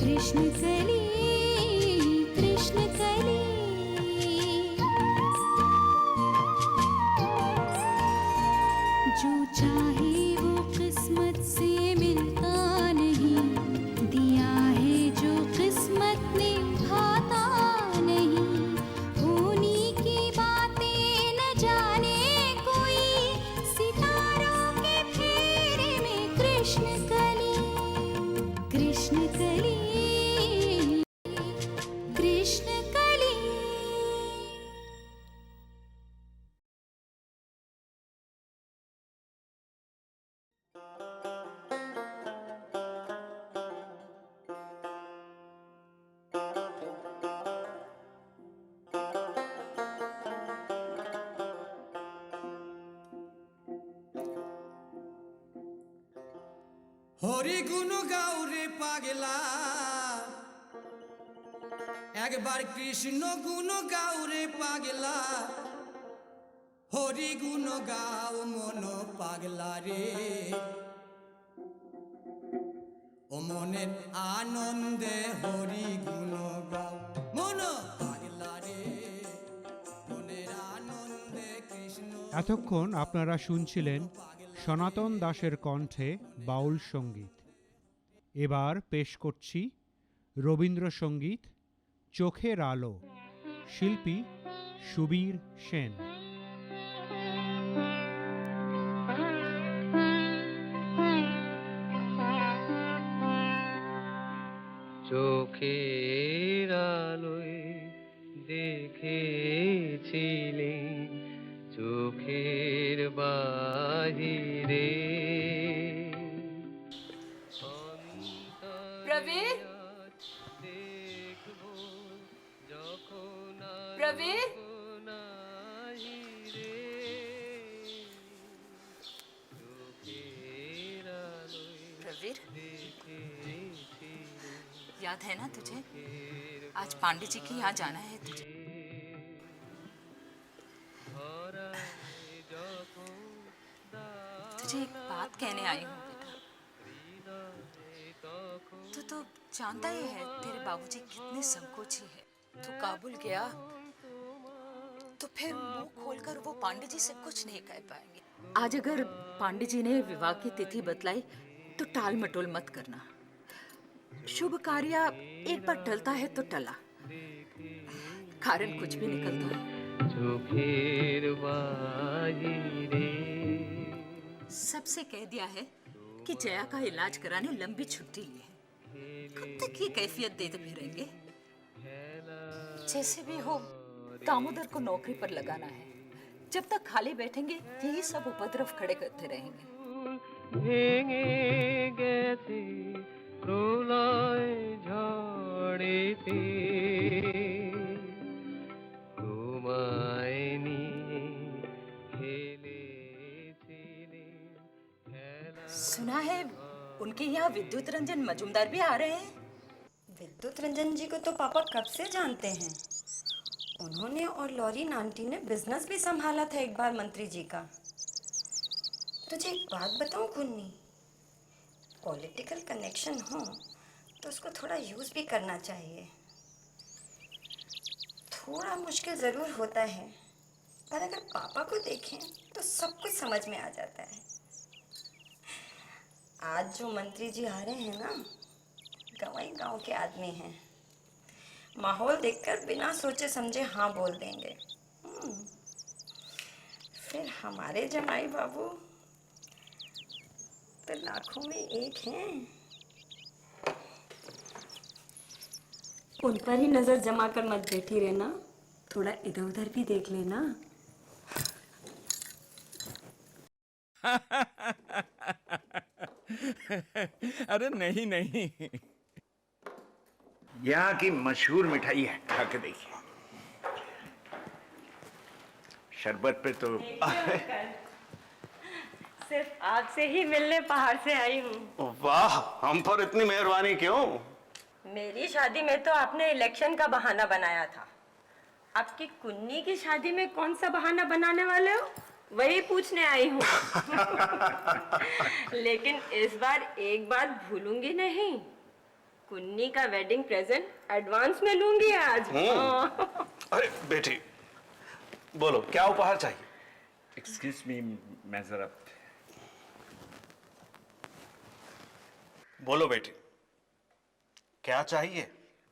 कृष्ण कली कृष्ण कली। जो चाहे वो किस्मत से मिलता नहीं, दिया है जो किस्मत ने भाता नहीं। उन्हीं की बातें न जाने कोई, सितारों के फेरे में कृष्ण कली कृष्ण कली कृष्ण कली। হরি গুণ গাউরে পাগলা, একবার কৃষ্ণ গুণ গাউরে পাগলা। হরি গুণ গাও মন পাগলা রে, ও মনের আনন্দে হরি গুণ গাও মন পাগলা রে, মনের আনন্দে কৃষ্ণ। এতক্ষণ আপনারা শুনছিলেন সনাতন দাসের কণ্ঠে বাউল সঙ্গীত। এবার পেশ করছি রবীন্দ্রসঙ্গীত চোখের আলো, শিল্পী সুবীর সেন। চোখের আলোয় দেখেছিলেন চোখের বাহিরে। प्रवीर, দেখবো যখন प्रवीर, নাহিরে চোখের আলোয় प्रवीर, দেখেছিলেন याद है ना तुझे? आज पांडे जी के यहाँ जाना है तुझे। तुझे एक बात कहने आई हूँ बेटा। तो जानता ही है तेरे बाबूजी कितने संकोची है। तू काबुल गया तो फिर मुंह खोलकर वो पांडे जी से कुछ नहीं कह पाएंगे। आज अगर पांडे जी ने विवाह की तिथि बतलाई तो टाल मटोल मत करना। शुभ कार्य एक बार टलता है तो टला, कारण कुछ भी निकलता है। চোখের বাহিরে सबसे कह दिया है कि जया का इलाज कराने लंबी छुट्टी ली है। कब तक ये कैफियत देते फिरेंगे? जैसे भी हो दामोदर को नौकरी पर लगाना है। जब तक खाली बैठेंगे यही सब उपद्रव खड़े करते रहेंगे। ভেঙে গেছে প্রলয় ঝড়েতে, তোমায় নিয়ে খেলেছিলেন খেলা। सुना है उनके यहाँ विद्युत रंजन मजूमदार भी आ रहे हैं। विद्युत रंजन जी को तो पापा कब से जानते हैं। उन्होंने और लॉरी आंटी ने बिजनेस भी संभाला था एक बार मंत्री जी का। तुझे एक बात बताऊं कुन्नी, पॉलिटिकल कनेक्शन हो तो उसको थोड़ा यूज़ भी करना चाहिए। थोड़ा मुश्किल ज़रूर होता है, पर अगर पापा को देखें तो सब कुछ समझ में आ जाता है। आज जो मंत्री जी आ रहे हैं ना, गवाई गांव के आदमी हैं। माहौल देखकर बिना सोचे समझे हाँ बोल देंगे। फिर हमारे जमाई बाबू तो लाखों में एक हैं। उन पर ही नजर जमा कर मत बैठी रहना, थोड़ा इधर उधर भी देख लेना। अरे नहीं नहीं, यहाँ की मशहूर मिठाई है, खा के देखिए। शरबत पे तो सिर्फ आपसे ही मिलने पहाड़ से आई हूँ। वाह, हम पर इतनी मेहरबानी क्यों? मेरी शादी में तो आपने इलेक्शन का बहाना बनाया था। आपकी कुन्नी की शादी में कौन सा बहाना बनाने वाले हो, वही पूछने आई हूँ। लेकिन इस बार एक बात भूलूंगी नहीं, कुन्नी का वेडिंग प्रेजेंट एडवांस में लूंगी आज। हाँ। अरे बेटी, बोलो क्या उपहार चाहिए? एक्सक्यूज मी, मैं जरा। बोलो बेटी, क्या चाहिए?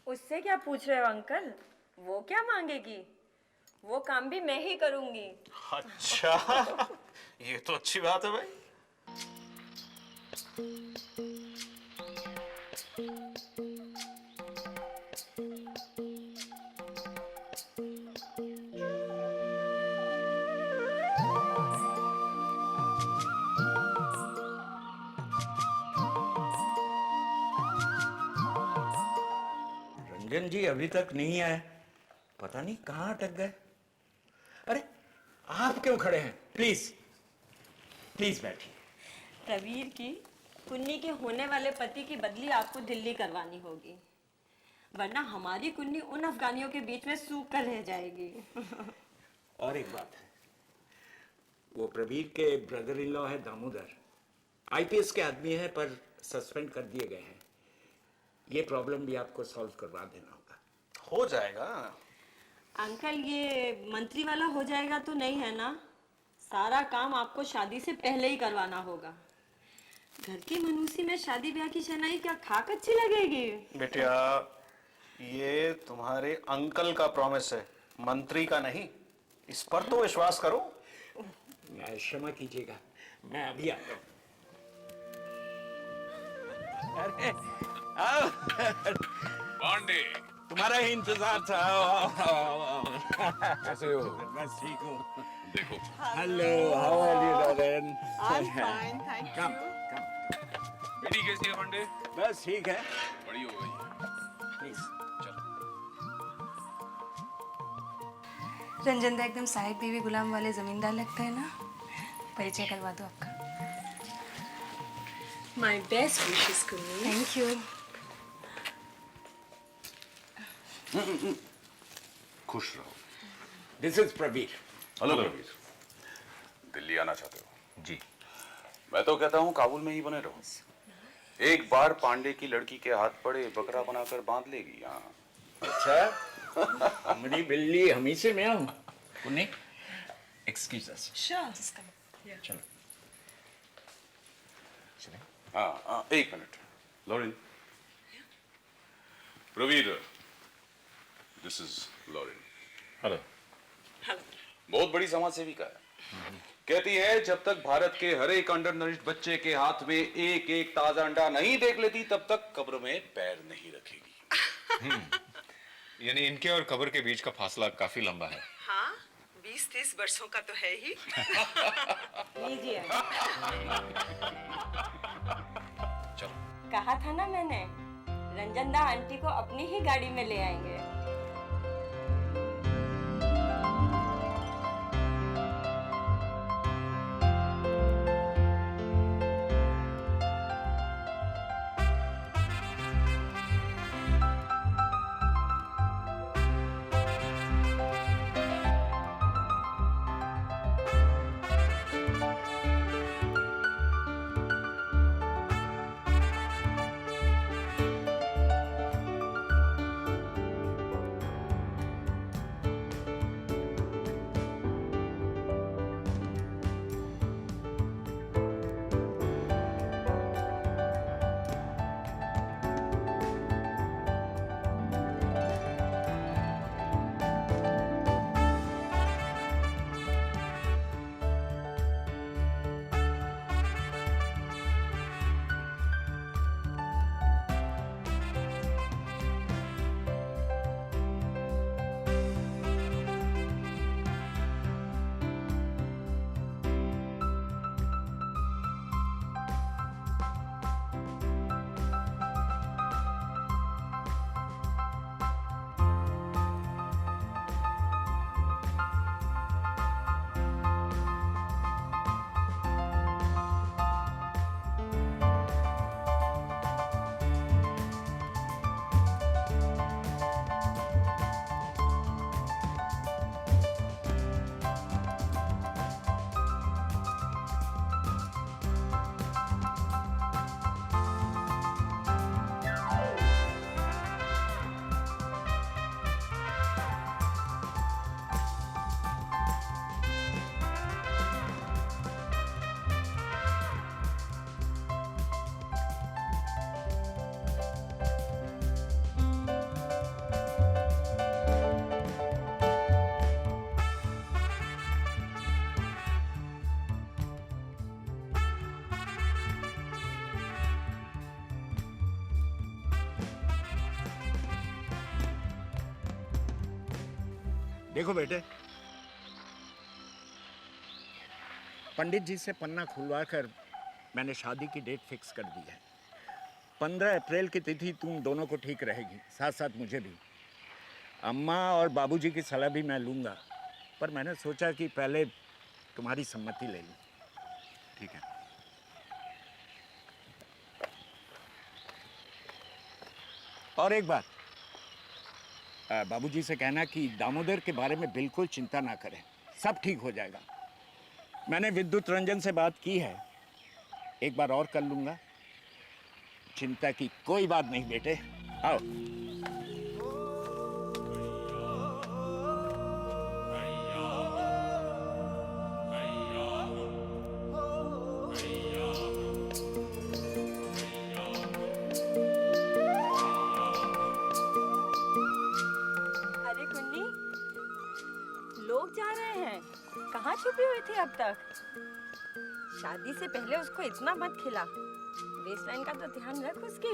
उससे क्या पूछ रहे हो अंकल? वो क्या मांगेगी? वो काम भी मैं ही करूंगी। अच्छा, ये तो अच्छी बात है भाई। रंजन जी अभी तक नहीं आए, पता नहीं कहाँ अटक गए। अरे आप क्यों खड़े हैं? प्लीज प्लीज बैठिए। प्रवीर की कुन्नी के होने वाले पति की बदली आपको दिल्ली करवानी होगी, वरना हमारी कुन्नी उन अफगानियों के बीच में सूख कर रह जाएगी। और एक बात है, वो प्रवीर के ब्रदर इन लॉ है दामोदर, आईपीएस के आदमी है पर सस्पेंड कर दिए गए हैं। ये प्रॉब्लम भी आपको सॉल्व करवा देना होगा। हो जाएगा अंकल, ये मंत्री वाला हो जाएगा तो नहीं है ना? सारा काम आपको शादी से पहले ही करवाना होगा। घर की मनुसी में शादी ब्याह की शनाई क्या खाक अच्छी लगेगी? बेटिया, ये तुम्हारे अंकल का प्रॉमिस है, मंत्री का नहीं। इस पर तो विश्वास करो। क्षमा कीजिएगा, मैं अभी आता हूँ। अरे पांडे, तुम्हारा ही इंतजार था। कैसे हो? बस ठीक हूँ। देखो, hello, how are you Lauren? Thank बेटी कैसी है पांडे? बस ठीक है। बड़ी हो गई। प्लीज रंजन दा एकदम साहिब बीवी गुलाम वाले जमींदार लगता है ना। परिचय करवा दो आपका। My best wishes Kunni. Thank you. खुश रहो। This is Praveer. Hello Praveer, Delhi आना चाहते हो? जी। मैं तो कहता हूँ काबुल में ही बने रहो। एक बार पांडे की लड़की के हाथ पड़े, बकरा बनाकर बांध लेगी। हाँ। अच्छा, हमारी बिल्ली हमी से मैं हूँ। कुन्नी, एक्सक्यूज अस। चलो। हाँ, एक minute. Lauren, Praveer, this is Lauren. Hello. बहुत बड़ी समाज सेविका है। कहती है जब तक भारत के हर एक अंडरनरिश्ड बच्चे के हाथ में एक एक ताजा अंडा नहीं देख लेती, तब तक कब्र में पैर नहीं रखेगी। यानी इनके और कब्र के बीच का फासला काफी लंबा है। हाँ, 20-30 वर्षों का तो है ही। लीजिए। चलो। कहा था ना मैंने, रंजन दा आंटी को अपनी ही गाड़ी में ले आएंगे। देखो बेटे, पंडित जी से पन्ना खुलवा कर मैंने शादी की डेट फिक्स कर दी है। 15 अप्रैल की तिथि तुम दोनों को ठीक रहेगी, साथ साथ मुझे भी। अम्मा और बाबूजी की सलाह भी मैं लूँगा, पर मैंने सोचा कि पहले तुम्हारी सम्मति ले लूँ। ठीक है। और एक बात, बाबूजी से कहना कि दामोदर के बारे में बिल्कुल चिंता ना करें, सब ठीक हो जाएगा। मैंने विद्युत रंजन से बात की है, एक बार और कर लूँगा। चिंता की कोई बात नहीं बेटे, आओ। अरे कुन्नी, लोग जा रहे हैं, कहाँ छुपी हुई थी अब तक? शादी से पहले उसको इतना मत खिला, वेस्टलाइन का तो ध्यान रख उसकी।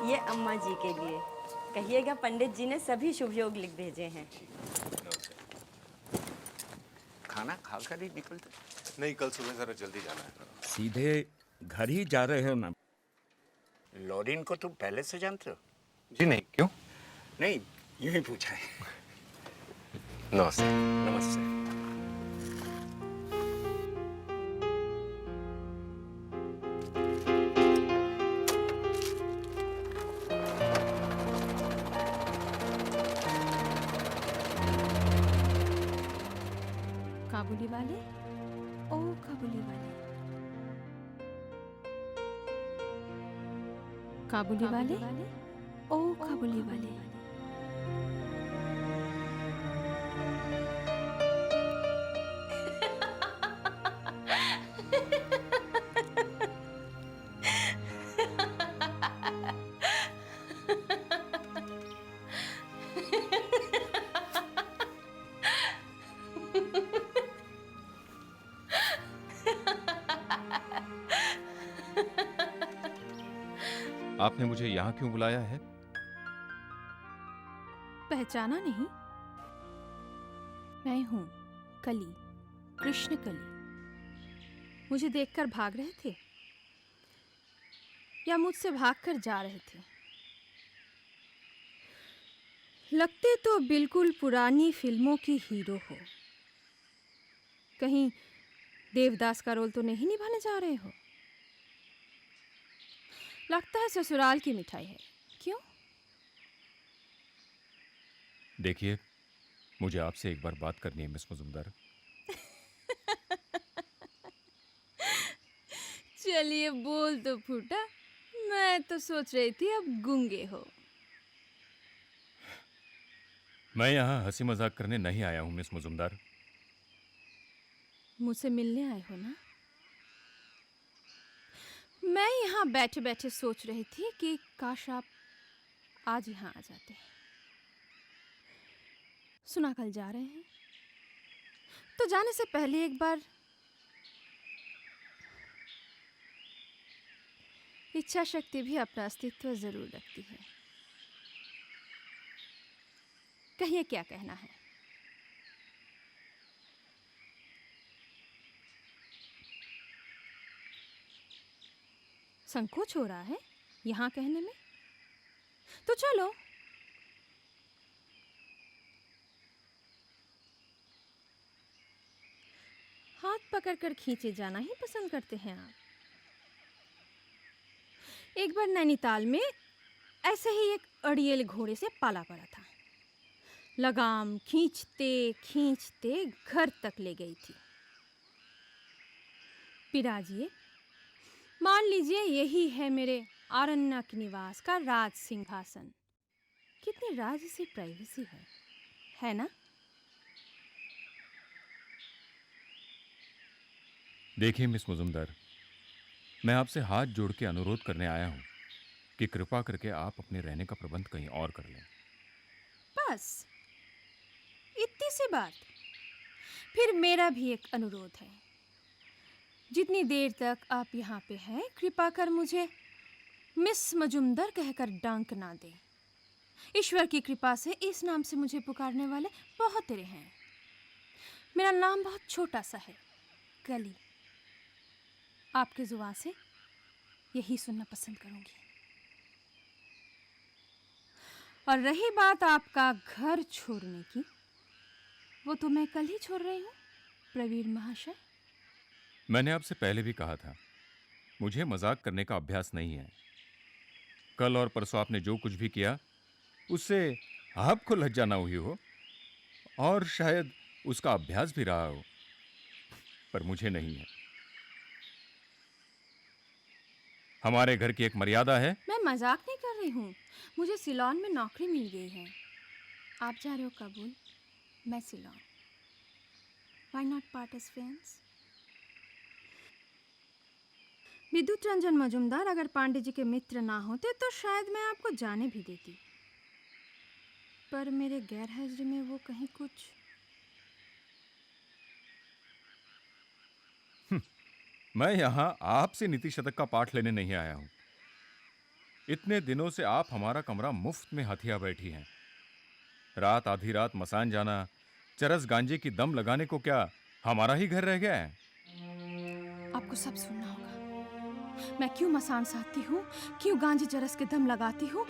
ये अम्मा जी के लिए कहिएगा, पंडित जी ने सभी शुभ योग लिख भेजे हैं। खाना खाकर ही निकलते? नहीं, कल सुबह जरा जल्दी जाना है। सीधे घर ही जा रहे हो ना? लॉरिन को तुम पहले से जानते हो? जी नहीं, क्यों? नहीं, यूं ही पूछा है। नमस्ते। नमस्ते। काबुली वाले, ओ काबुली वाले, काबुली वाले, ओ काबुली वाले। आपने मुझे यहाँ क्यों बुलाया है? पहचाना नहीं? मैं हूं कली, कृष्ण कली। मुझे देखकर भाग रहे थे या मुझसे भागकर जा रहे थे? लगते तो बिल्कुल पुरानी फिल्मों की हीरो हो। कहीं देवदास का रोल तो नहीं निभाने जा रहे हो? लगता है ससुराल की मिठाई है। क्यों? देखिए, मुझे आपसे एक बार बात करनी है मिस मजुमदार। चलिए बोल तो फूटा, मैं तो सोच रही थी अब गूंगे हो। मैं यहाँ हंसी मजाक करने नहीं आया हूँ मिस मजुमदार। मुझसे मिलने आए हो ना? मैं यहाँ बैठे बैठे सोच रही थी कि काश आप आज यहाँ आ जाते। सुना कल जा रहे हैं, तो जाने से पहले एक बार इच्छा शक्ति भी अपना अस्तित्व जरूर रखती है। कहिए क्या कहना है? संकोच हो रहा है यहाँ कहने में? तो चलो। हाथ पकड़कर खींचे जाना ही पसंद करते हैं आप। एक बार नैनीताल में ऐसे ही एक अड़ियल घोड़े से पाला पड़ा था। लगाम खींचते खींचते घर तक ले गई थी। पिराजिए, मान लीजिए यही है मेरे आरण्यक निवास का राज सिंहासन। कितनी राज सी प्राइवेसी है ना? देखिए मिस मजुमदार, मैं आपसे हाथ जोड़ के अनुरोध करने आया हूँ कि कृपा करके आप अपने रहने का प्रबंध कहीं और कर लें। बस इतनी सी बात? फिर मेरा भी एक अनुरोध है। जितनी देर तक आप यहाँ पे हैं, कृपा कर मुझे मिस मजुमदार कहकर डंक ना दे। ईश्वर की कृपा से इस नाम से मुझे पुकारने वाले बहुत तेरे हैं। मेरा नाम बहुत छोटा सा है, कली। आपके जुबान से यही सुनना पसंद करूंगी। और रही बात आपका घर छोड़ने की, वो तो मैं कल ही छोड़ रही हूँ प्रवीर महाशय। मैंने आपसे पहले भी कहा था, मुझे मजाक करने का अभ्यास नहीं है। कल और परसों आपने जो कुछ भी किया उससे आपको लज्जा ना हुई हो, और शायद उसका अभ्यास भी रहा हो, पर मुझे नहीं है। हमारे घर की एक मर्यादा है। मैं मजाक नहीं कर रही हूँ। मुझे सिलोन में नौकरी मिल गई है। आप जा रहे हो काबुल, मैं Ceylon. Why not part as friends? विद्युत रंजन मजुमदार अगर पांडे जी के मित्र ना होते तो शायद मैं आपको जाने भी देती, पर मेरे गैर हाजिरी में वो कहीं कुछ। मैं यहां आपसे नीति शतक का पाठ लेने नहीं आया हूं। इतने दिनों से आप हमारा कमरा मुफ्त में हथिया बैठी हैं। रात आधी रात मसान जाना, चरस गांजे की दम लगाने को क्या हमारा ही घर रह गया है? आपको सब सुनना होगा। मैं क्यों मसान साधती हूँ, क्यों गांजे चरस के दम लगाती हूँ।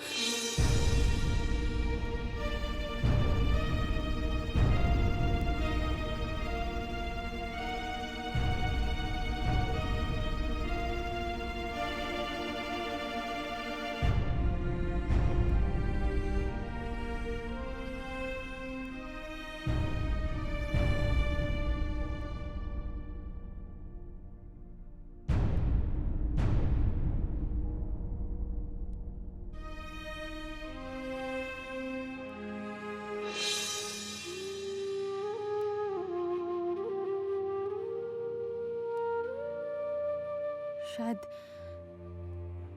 शायद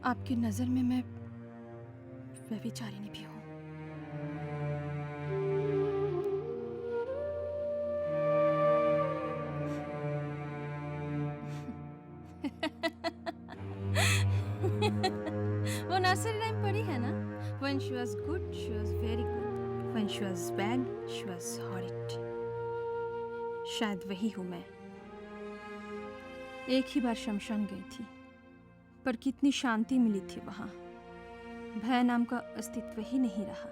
आपकी नजर में मैं व्यभिचारिणी भी हूँ। वो नर्सरी राइम पढ़ी है ना? When she was good, she was very good. When she was bad, she was horrid. शायद वही हूँ मैं। एक ही बार शमशान गई थी, पर कितनी शांति मिली थी वहां। भय नाम का अस्तित्व ही नहीं रहा।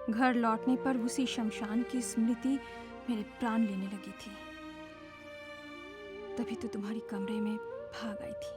घर लौटने पर उसी शमशान की स्मृति मेरे प्राण लेने लगी थी। तभी तो तुम्हारी कमरे में भाग आई थी।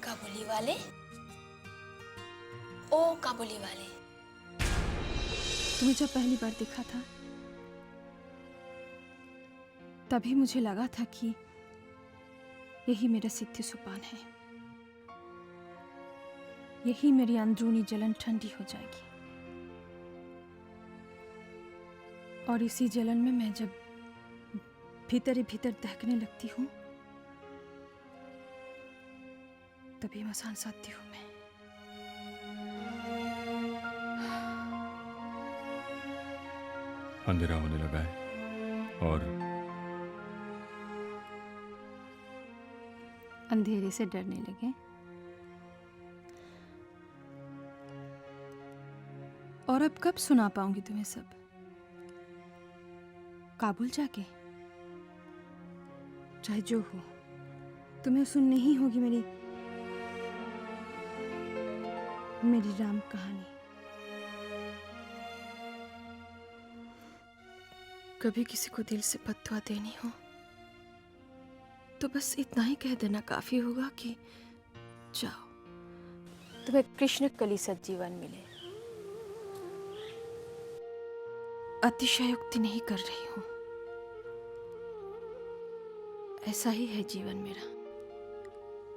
काबुली वाले, ओ काबुली वाले। तुम्हें जब पहली बार देखा था तभी मुझे लगा था कि यही मेरा सिद्धि सोपान है। यही मेरी अंदरूनी जलन ठंडी हो जाएगी। और इसी जलन में मैं जब भीतर ही भीतर दहकने लगती हूँ, तभी मसान साधती हूँ मैं। अंधेरा होने लगा है और अंधेरे से डरने लगे। और अब कब सुना पाऊंगी तुम्हें सब? काबुल जाके? चाहे जो हो, तुम्हें सुननी ही होगी मेरी राम कहानी। कभी किसी को दिल से बद्दुआ देनी हो तो बस इतना ही कह देना काफी होगा कि जाओ, तुम्हें कृष्ण कली सज्जीवन मिले। अतिशयोक्ति नहीं कर रही हूं। ऐसा ही है जीवन मेरा,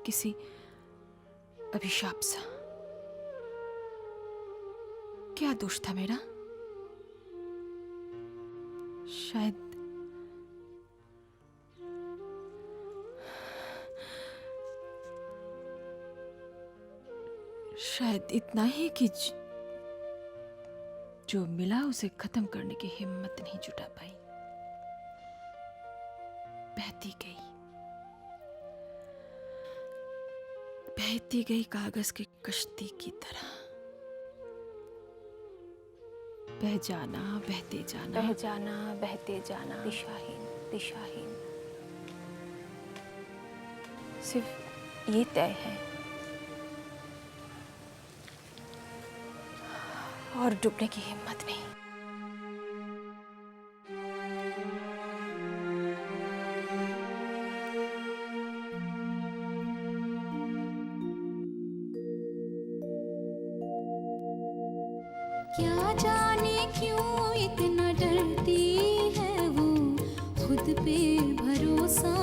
किसी अभिशाप सा। क्या दोष था मेरा? शायद इतना ही कि जो मिला उसे खत्म करने की हिम्मत नहीं जुटा पाई। बहती गई कागज की कश्ती की तरह, बह जाना बहते जाना, बह जाना बहते जाना, दिशाहीन दिशाहीन। सिर्फ ये तय है और डूबने की हिम्मत नहीं। क्या जाने क्यों इतना डरती है वो, खुद पे भरोसा